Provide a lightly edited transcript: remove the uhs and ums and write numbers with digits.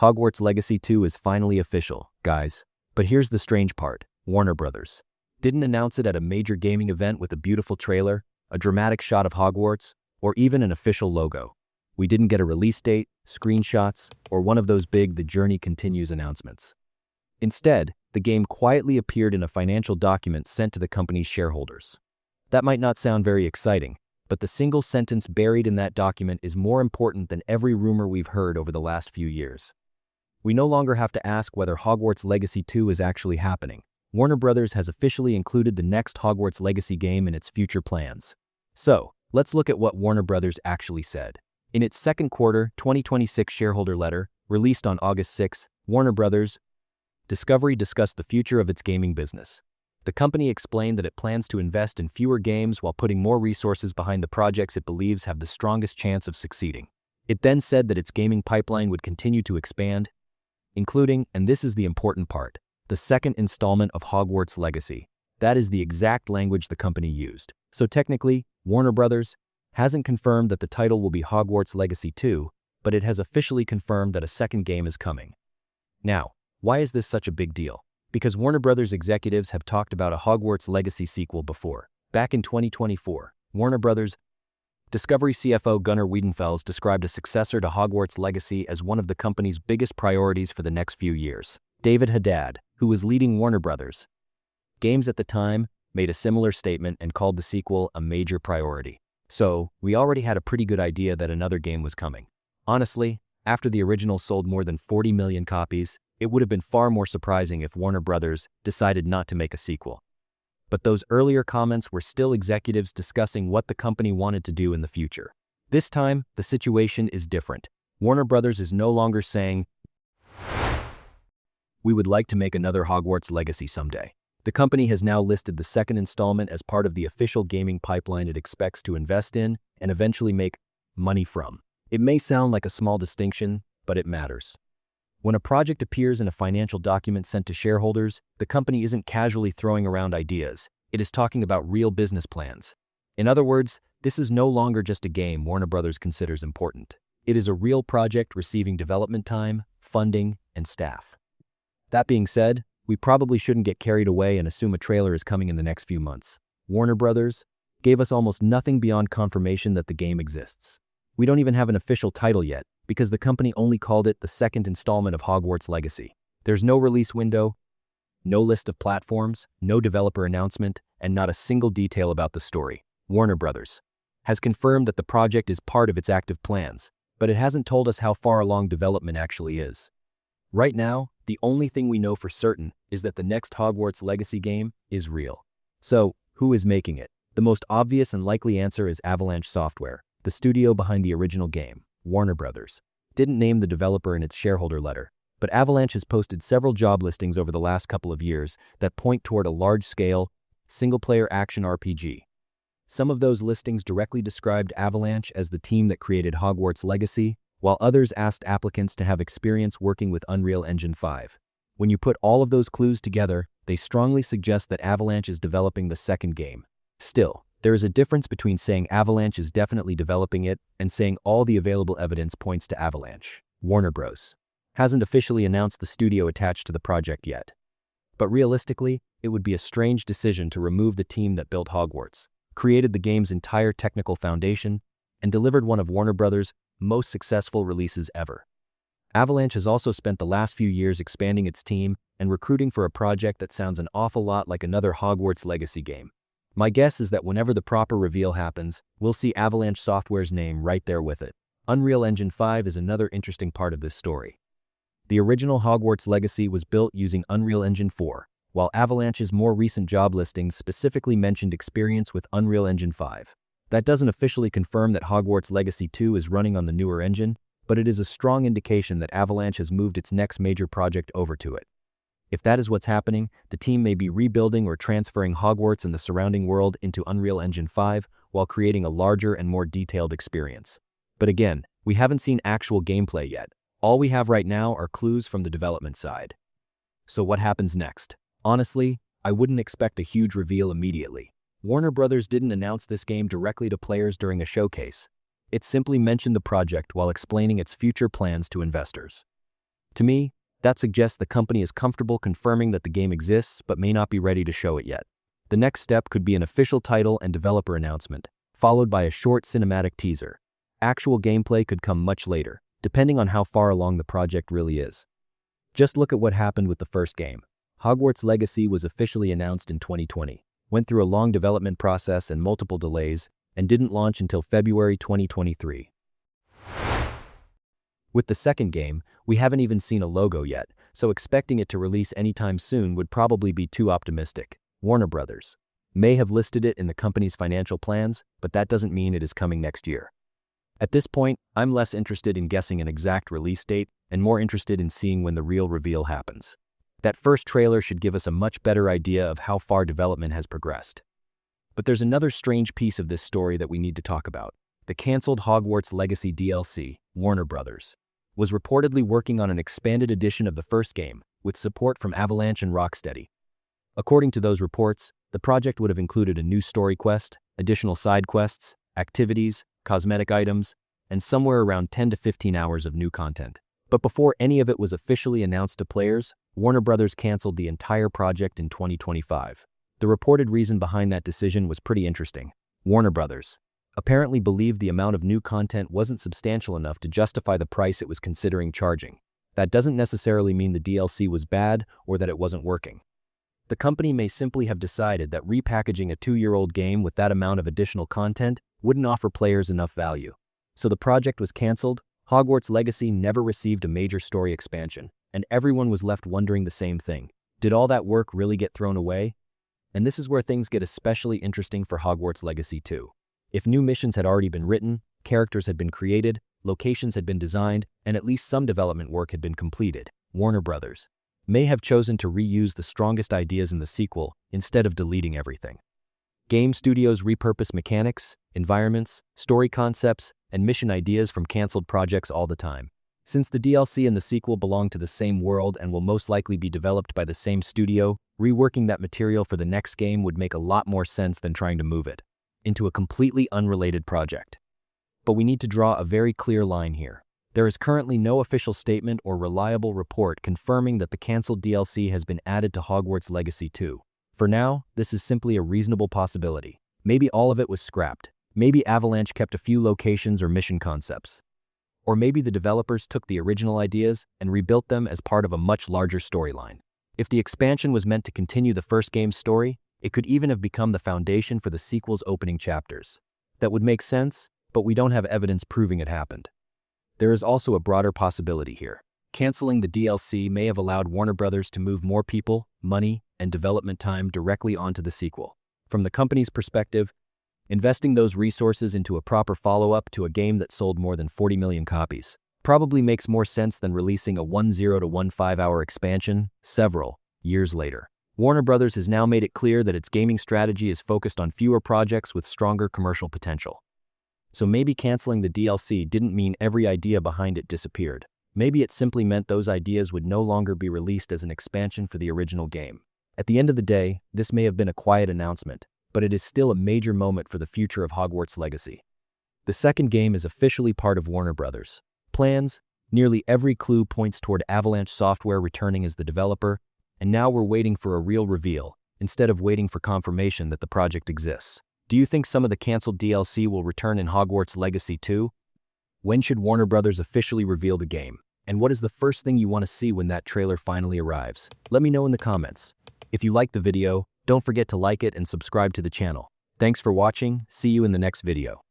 Hogwarts Legacy 2 is finally official, guys. But here's the strange part. Warner Brothers didn't announce it at a major gaming event with a beautiful trailer, a dramatic shot of Hogwarts, or even an official logo. We didn't get a release date, screenshots, or one of those big "The Journey Continues" announcements. Instead, the game quietly appeared in a financial document sent to the company's shareholders. That might not sound very exciting, but the single sentence buried in that document is more important than every rumor we've heard over the last few years. We no longer have to ask whether Hogwarts Legacy 2 is actually happening. Warner Brothers has officially included the next Hogwarts Legacy game in its future plans. So, let's look at what Warner Brothers actually said. In its second quarter 2026 shareholder letter, released on August 6, Warner Brothers Discovery discussed the future of its gaming business. The company explained that it plans to invest in fewer games while putting more resources behind the projects it believes have the strongest chance of succeeding. It then said that its gaming pipeline would continue to expand, including, and this is the important part, the second installment of Hogwarts Legacy. That is the exact language the company used. So technically, Warner Brothers hasn't confirmed that the title will be Hogwarts Legacy 2, but it has officially confirmed that a second game is coming. Now, why is this such a big deal? Because Warner Brothers executives have talked about a Hogwarts Legacy sequel before. Back in 2024, Warner Brothers Discovery CFO Gunnar Wiedenfels described a successor to Hogwarts Legacy as one of the company's biggest priorities for the next few years. David Haddad, who was leading Warner Brothers Games at the time, made a similar statement and called the sequel a major priority. So, we already had a pretty good idea that another game was coming. Honestly, after the original sold more than 40 million copies, it would have been far more surprising if Warner Brothers decided not to make a sequel. But those earlier comments were still executives discussing what the company wanted to do in the future. This time, the situation is different. Warner Brothers is no longer saying, "We would like to make another Hogwarts Legacy someday." The company has now listed the second installment as part of the official gaming pipeline it expects to invest in and eventually make money from. It may sound like a small distinction, but it matters. When a project appears in a financial document sent to shareholders, the company isn't casually throwing around ideas. It is talking about real business plans. In other words, this is no longer just a game Warner Brothers considers important. It is a real project receiving development time, funding, and staff. That being said, we probably shouldn't get carried away and assume a trailer is coming in the next few months. Warner Brothers gave us almost nothing beyond confirmation that the game exists. We don't even have an official title yet, because the company only called it the second installment of Hogwarts Legacy. There's no release window, no list of platforms, no developer announcement, and not a single detail about the story. Warner Brothers has confirmed that the project is part of its active plans, but it hasn't told us how far along development actually is. Right now, the only thing we know for certain is that the next Hogwarts Legacy game is real. So, who is making it? The most obvious and likely answer is Avalanche Software, the studio behind the original game. Warner Brothers didn't name the developer in its shareholder letter, but Avalanche has posted several job listings over the last couple of years that point toward a large-scale, single-player action RPG. Some of those listings directly described Avalanche as the team that created Hogwarts Legacy, while others asked applicants to have experience working with Unreal Engine 5. When you put all of those clues together, they strongly suggest that Avalanche is developing the second game. Still, there is a difference between saying Avalanche is definitely developing it and saying all the available evidence points to Avalanche. Warner Bros. Hasn't officially announced the studio attached to the project yet. But realistically, it would be a strange decision to remove the team that built Hogwarts, created the game's entire technical foundation, and delivered one of Warner Bros.' most successful releases ever. Avalanche has also spent the last few years expanding its team and recruiting for a project that sounds an awful lot like another Hogwarts Legacy game. My guess is that whenever the proper reveal happens, we'll see Avalanche Software's name right there with it. Unreal Engine 5 is another interesting part of this story. The original Hogwarts Legacy was built using Unreal Engine 4, while Avalanche's more recent job listings specifically mentioned experience with Unreal Engine 5. That doesn't officially confirm that Hogwarts Legacy 2 is running on the newer engine, but it is a strong indication that Avalanche has moved its next major project over to it. If that is what's happening, the team may be rebuilding or transferring Hogwarts and the surrounding world into Unreal Engine 5 while creating a larger and more detailed experience. But again, we haven't seen actual gameplay yet. All we have right now are clues from the development side. So what happens next? Honestly, I wouldn't expect a huge reveal immediately. Warner Brothers didn't announce this game directly to players during a showcase. It simply mentioned the project while explaining its future plans to investors. To me, that suggests the company is comfortable confirming that the game exists but may not be ready to show it yet. The next step could be an official title and developer announcement, followed by a short cinematic teaser. Actual gameplay could come much later, depending on how far along the project really is. Just look at what happened with the first game. Hogwarts Legacy was officially announced in 2020, went through a long development process and multiple delays, and didn't launch until February 2023. With the second game, we haven't even seen a logo yet, so expecting it to release anytime soon would probably be too optimistic. Warner Brothers may have listed it in the company's financial plans, but that doesn't mean it is coming next year. At this point, I'm less interested in guessing an exact release date and more interested in seeing when the real reveal happens. That first trailer should give us a much better idea of how far development has progressed. But there's another strange piece of this story that we need to talk about. The canceled Hogwarts Legacy DLC, Warner Brothers, was reportedly working on an expanded edition of the first game, with support from Avalanche and Rocksteady. According to those reports, the project would have included a new story quest, additional side quests, activities, cosmetic items, and somewhere around 10 to 15 hours of new content. But before any of it was officially announced to players, Warner Brothers canceled the entire project in 2025. The reported reason behind that decision was pretty interesting. Warner Brothers apparently believed the amount of new content wasn't substantial enough to justify the price it was considering charging. That doesn't necessarily mean the DLC was bad or that it wasn't working. The company may simply have decided that repackaging a 2-year-old game with that amount of additional content wouldn't offer players enough value. So the project was canceled. Hogwarts Legacy never received a major story expansion, and everyone was left wondering the same thing. Did all that work really get thrown away? And this is where things get especially interesting for Hogwarts Legacy 2. If new missions had already been written, characters had been created, locations had been designed, and at least some development work had been completed, Warner Brothers may have chosen to reuse the strongest ideas in the sequel instead of deleting everything. Game studios repurpose mechanics, environments, story concepts, and mission ideas from canceled projects all the time. Since the DLC and the sequel belong to the same world and will most likely be developed by the same studio, reworking that material for the next game would make a lot more sense than trying to move it into a completely unrelated project. But we need to draw a very clear line here. There is currently no official statement or reliable report confirming that the canceled DLC has been added to Hogwarts Legacy 2. For now, this is simply a reasonable possibility. Maybe all of it was scrapped. Maybe Avalanche kept a few locations or mission concepts. Or maybe the developers took the original ideas and rebuilt them as part of a much larger storyline. If the expansion was meant to continue the first game's story, it could even have become the foundation for the sequel's opening chapters. That would make sense, but we don't have evidence proving it happened. There is also a broader possibility here. Canceling the DLC may have allowed Warner Brothers to move more people, money, and development time directly onto the sequel. From the company's perspective, investing those resources into a proper follow-up to a game that sold more than 40 million copies probably makes more sense than releasing a 10 to 15-hour expansion several years later. Warner Brothers has now made it clear that its gaming strategy is focused on fewer projects with stronger commercial potential. So maybe canceling the DLC didn't mean every idea behind it disappeared. Maybe it simply meant those ideas would no longer be released as an expansion for the original game. At the end of the day, this may have been a quiet announcement, but it is still a major moment for the future of Hogwarts Legacy. The second game is officially part of Warner Brothers' plans. Nearly every clue points toward Avalanche Software returning as the developer, and now we're waiting for a real reveal, instead of waiting for confirmation that the project exists. Do you think some of the canceled DLC will return in Hogwarts Legacy 2? When should Warner Brothers officially reveal the game? And what is the first thing you want to see when that trailer finally arrives? Let me know in the comments. If you liked the video, don't forget to like it and subscribe to the channel. Thanks for watching. See you in the next video.